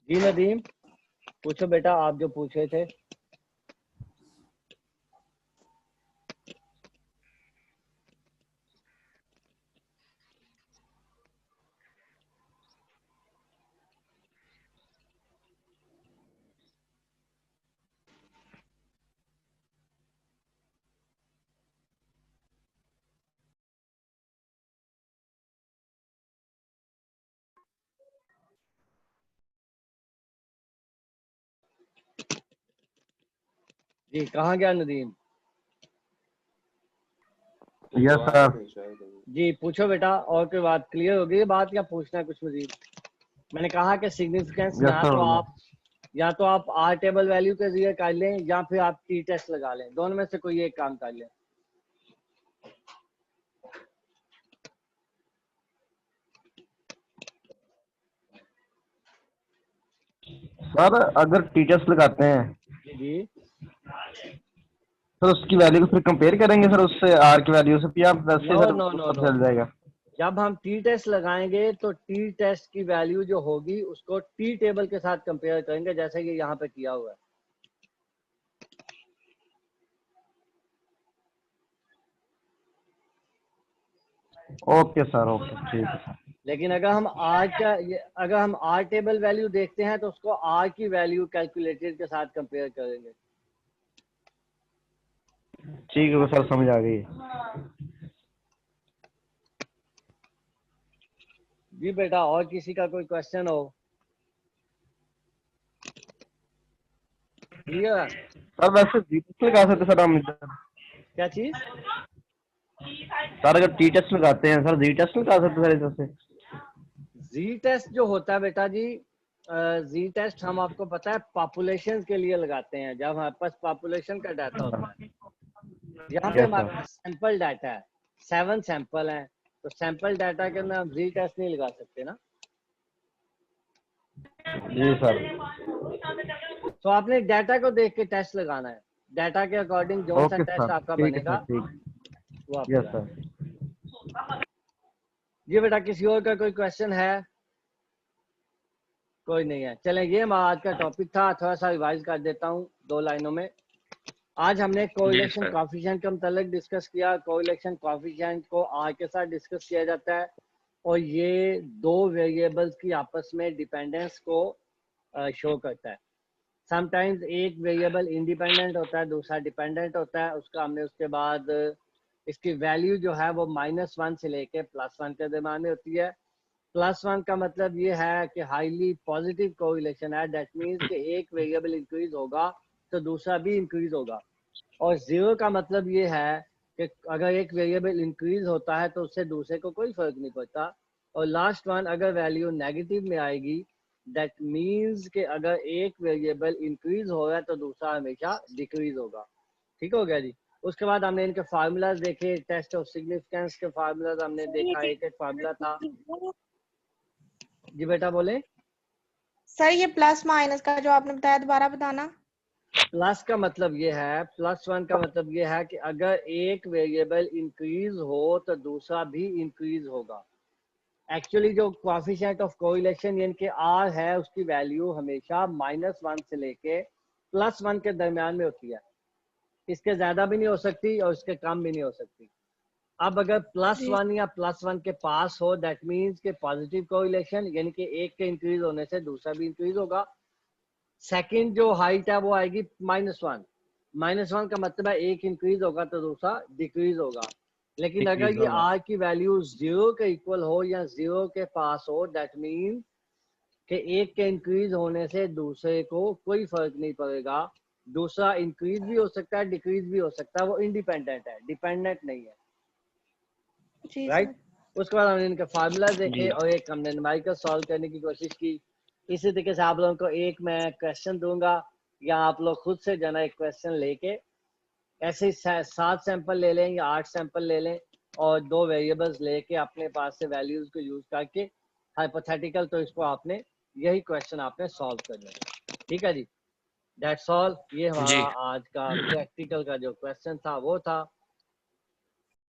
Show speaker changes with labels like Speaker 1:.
Speaker 1: जी नदीम, पूछो बेटा, आप जो पूछ रहे थे। जी कहाँ गया नदीम?
Speaker 2: Yes sir.
Speaker 1: जी पूछो बेटा, और कोई बात क्लियर हो गई बात, या पूछना है कुछ मजीद? मैंने कहा कि सिग्निफिकेंस
Speaker 2: यस सर।
Speaker 1: या तो आप आर टेबल वैल्यू के जरिए कर लें, या फिर आप टी टेस्ट लगा लें, दोनों में से कोई एक काम कर लें।
Speaker 2: सर अगर टीचर्स लगाते हैं
Speaker 1: जी
Speaker 2: सर, उसकी वैल्यू को फिर कंपेयर करेंगे सर उससे, आर की वैल्यू से, या वैसे
Speaker 1: नो
Speaker 2: सर
Speaker 1: नो नो
Speaker 2: पता
Speaker 1: नो,
Speaker 2: चल जाएगा?
Speaker 1: जब हम टी टेस्ट लगाएंगे तो टी टेस्ट की वैल्यू जो होगी उसको टी टेबल के साथ कंपेयर करेंगे, जैसे कि यहाँ पे किया हुआ है।
Speaker 2: ओके सर, ओके ठीक है सर।
Speaker 1: लेकिन अगर हम आर टेबल वैल्यू देखते हैं तो उसको आर की वैल्यू कैलकुलेटेड के साथ कंपेयर करेंगे।
Speaker 2: ठीक है सर, समझ आ गई।
Speaker 1: जी बेटा, और किसी का कोई क्वेश्चन हो? क्लियर?
Speaker 2: सर वैसे जी टेस्ट लगा सकते सर हम इधर?
Speaker 1: क्या चीज?
Speaker 2: सर अगर टी टेस्ट लगाते हैं सर, जी टेस्ट लगा सकते सर इधर से?
Speaker 1: जी टेस्ट जो होता है बेटा जी, जी टेस्ट हम आपको पता है पॉपुलेशन के लिए लगाते हैं, जब हमारे पास पॉपुलेशन का डाटा होता है। यहाँ पे
Speaker 2: यस
Speaker 1: हमारे
Speaker 2: सर।
Speaker 1: पास सैंपल डाटा है, 7 सैंपल हैं, तो सैंपल डाटा के अंदर हम जी टेस्ट नहीं लगा सकते ना।
Speaker 2: जी सर।
Speaker 1: तो आपने डाटा को देख के टेस्ट लगाना है, डाटा के अकॉर्डिंग जो सा
Speaker 2: ओके
Speaker 1: टेस्ट
Speaker 2: सर,
Speaker 1: आपका
Speaker 2: ठीक है
Speaker 1: बनेगा
Speaker 2: सर, ठीक।
Speaker 1: वो आप
Speaker 2: यस
Speaker 1: लगाएं।
Speaker 2: सर।
Speaker 1: जी बेटा, किसी और का कोई क्वेश्चन है? कोई नहीं है, चलें, ये हमारा आज का टॉपिक था, थोड़ा सा रिवाइज कर देता हूँ 2 लाइनों में। आज हमने
Speaker 3: जी
Speaker 1: कोरिलेशन
Speaker 3: सर।
Speaker 1: कॉफिशिएंट के मतलब डिस्कस किया। कोरिलेशन कॉफिशिएंट को आर के साथ डिस्कस किया जाता है, और ये 2 वेरिएबल्स की आपस में डिपेंडेंस को शो करता है। समटाइम्स एक वेरिएबल इंडिपेंडेंट होता है, दूसरा डिपेंडेंट होता है। उसका हमने उसके बाद इसकी वैल्यू जो है वो -1 से लेके +1 के दरम्यान में होती है। +1 का मतलब ये है कि हाईली पॉजिटिव कोरिलेशन है, दैट मीन्स कि एक वेरिएबल इंक्रीज होगा तो दूसरा भी इंक्रीज होगा। और 0 का मतलब ये है कि अगर एक वेरिएबल इंक्रीज होता है तो उससे दूसरे को कोई फर्क नहीं पड़ता। और लास्ट वन, अगर वैल्यू नेगेटिव में आएगी, दैट मीन्स कि अगर एक वेरिएबल इंक्रीज हो रहा है तो दूसरा हमेशा डिक्रीज होगा। ठीक हो गया जी। उसके बाद हमने इनके फार्मूलाज देखे, टेस्ट ऑफ सिग्निफिकेंस के फार्मूलाज हमने देखा, एक एक फार्मूला था। जी बेटा बोले।
Speaker 4: सर ये प्लस माइनस का जो आपने बताया दोबारा बताना।
Speaker 1: प्लस का मतलब ये है, +1 का मतलब ये है कि अगर एक वेरिएबल इंक्रीज हो तो दूसरा भी इंक्रीज होगा। एक्चुअली जो कोएफिशिएंट ऑफ कोरिलेशन यानी कि आर है, उसकी वैल्यू हमेशा -1 से लेके +1 के दरमियान में होती है। इसके ज्यादा भी नहीं हो सकती और इसके कम भी नहीं हो सकती। अब अगर
Speaker 4: जी
Speaker 1: +1 या +1 के पास हो, दैट मीन्स के पॉजिटिव कोरिलेशन, यानी कि एक के इंक्रीज होने से दूसरा भी इंक्रीज होगा। सेकंड जो हाइट है वो आएगी -1। -1 का मतलब है एक इंक्रीज होगा तो दूसरा डिक्रीज होगा। लेकिन अगर
Speaker 2: डिक्रीज
Speaker 1: ये
Speaker 2: होगा।
Speaker 1: आर की वैल्यू 0 के इक्वल हो या 0 के पास हो, दैट मीन कि एक के इंक्रीज होने से दूसरे को कोई फर्क नहीं पड़ेगा। दूसरा इंक्रीज भी हो सकता है, डिक्रीज भी हो सकता है, वो इंडिपेंडेंट है, डिपेंडेंट नहीं है।
Speaker 4: जी
Speaker 1: राइट?
Speaker 4: सर।
Speaker 1: उसके बाद हमने इनके फार्मूला देखे
Speaker 2: जी।
Speaker 1: और एक हमने न्यूमेरिकल सॉल्व करने की कोशिश की। इसी तरीके से आप लोगों को एक मैं क्वेश्चन दूंगा, या आप लोग खुद से जना एक क्वेश्चन लेके ऐसे ही 7 सैंपल ले लें या 8 सैंपल ले लें, और 2 वेरिएबल्स लेके अपने पास से वैल्यूज को यूज करके हाइपोथेटिकल, तो इसको आपने यही क्वेश्चन आपने सॉल्व करना है। ठीक है जी, दैट्स ऑल। ये हमारा
Speaker 3: जी
Speaker 1: आज का प्रैक्टिकल का जो क्वेश्चन था वो था।